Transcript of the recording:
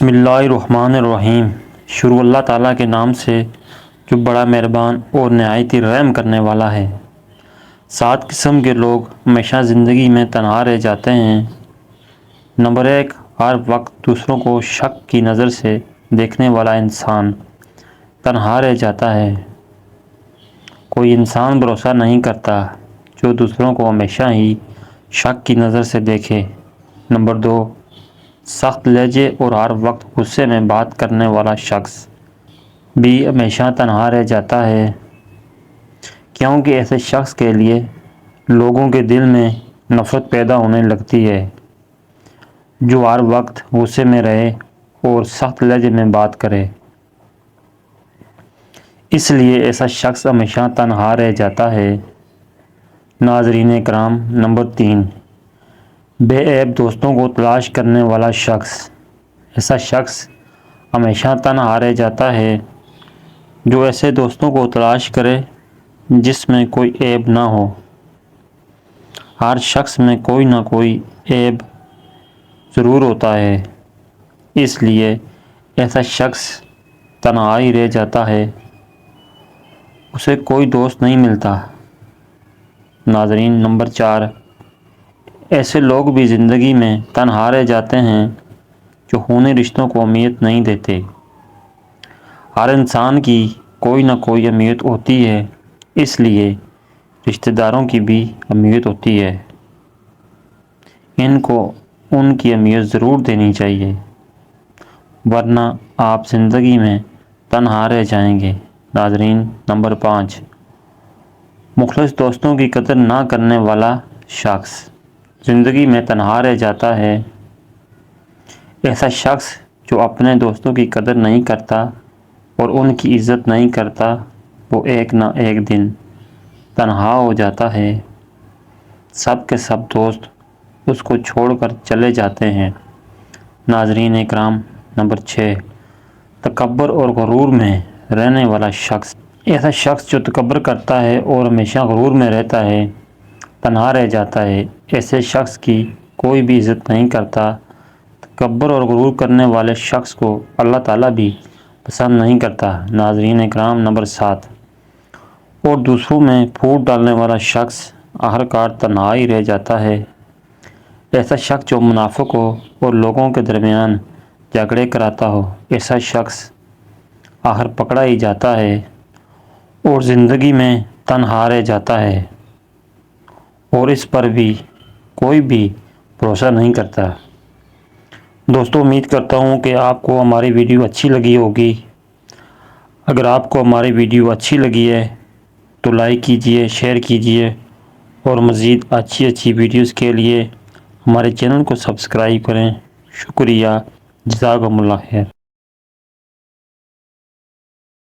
بسم اللہ الرحمن الرحیم۔ شروع اللہ تعالیٰ کے نام سے جو بڑا مہربان اور نہایت ہی رحم کرنے والا ہے۔ 7 قسم کے لوگ ہمیشہ زندگی میں تنہا رہ جاتے ہیں۔ نمبر 1، ہر وقت دوسروں کو شک کی نظر سے دیکھنے والا انسان تنہا رہ جاتا ہے۔ کوئی انسان بھروسہ نہیں کرتا جو دوسروں کو ہمیشہ ہی شک کی نظر سے دیکھے۔ نمبر 2، سخت لہجے اور ہر وقت غصے میں بات کرنے والا شخص بھی ہمیشہ تنہا رہ جاتا ہے، کیونکہ ایسے شخص کے لیے لوگوں کے دل میں نفرت پیدا ہونے لگتی ہے۔ جو ہر وقت غصے میں رہے اور سخت لہجے میں بات کرے، اس لیے ایسا شخص ہمیشہ تنہا رہ جاتا ہے۔ ناظرین کرام، نمبر 3، بے عیب دوستوں کو تلاش کرنے والا شخص۔ ایسا شخص ہمیشہ تنہا رہ جاتا ہے جو ایسے دوستوں کو تلاش کرے جس میں کوئی عیب نہ ہو۔ ہر شخص میں کوئی نہ کوئی عیب ضرور ہوتا ہے، اس لیے ایسا شخص تنہا ہی رہ جاتا ہے، اسے کوئی دوست نہیں ملتا۔ ناظرین، نمبر 4، ایسے لوگ بھی زندگی میں تنہا رہ جاتے ہیں جو خونی رشتوں کو اہمیت نہیں دیتے۔ ہر انسان کی کوئی نہ کوئی اہمیت ہوتی ہے، اس لیے رشتہ داروں کی بھی اہمیت ہوتی ہے۔ ان کو ان کی اہمیت ضرور دینی چاہیے، ورنہ آپ زندگی میں تنہا رہ جائیں گے۔ ناظرین، نمبر 5، مخلص دوستوں کی قدر نہ کرنے والا شخص زندگی میں تنہا رہ جاتا ہے۔ ایسا شخص جو اپنے دوستوں کی قدر نہیں کرتا اور ان کی عزت نہیں کرتا، وہ ایک نہ ایک دن تنہا ہو جاتا ہے۔ سب کے سب دوست اس کو چھوڑ کر چلے جاتے ہیں۔ ناظرین کرام، نمبر 6، تکبر اور غرور میں رہنے والا شخص۔ ایسا شخص جو تکبر کرتا ہے اور ہمیشہ غرور میں رہتا ہے، تنہا رہ جاتا ہے۔ ایسے شخص کی کوئی بھی عزت نہیں کرتا۔ تکبر اور غرور کرنے والے شخص کو اللہ تعالیٰ بھی پسند نہیں کرتا۔ ناظرین کرام، نمبر 7، اور دوسروں میں پھوٹ ڈالنے والا شخص آخرکار تنہا ہی رہ جاتا ہے۔ ایسا شخص جو منافق ہو اور لوگوں کے درمیان جھگڑے کراتا ہو، ایسا شخص آخر پکڑا ہی جاتا ہے اور زندگی میں تنہا رہ جاتا ہے، اور اس پر بھی کوئی بھی بھروسہ نہیں کرتا۔ دوستو، امید کرتا ہوں کہ آپ کو ہماری ویڈیو اچھی لگی ہوگی۔ اگر آپ کو ہماری ویڈیو اچھی لگی ہے تو لائک کیجئے، شیئر کیجئے، اور مزید اچھی ویڈیوز کے لیے ہمارے چینل کو سبسکرائب کریں۔ شکریہ، جزاکم اللہ خیر۔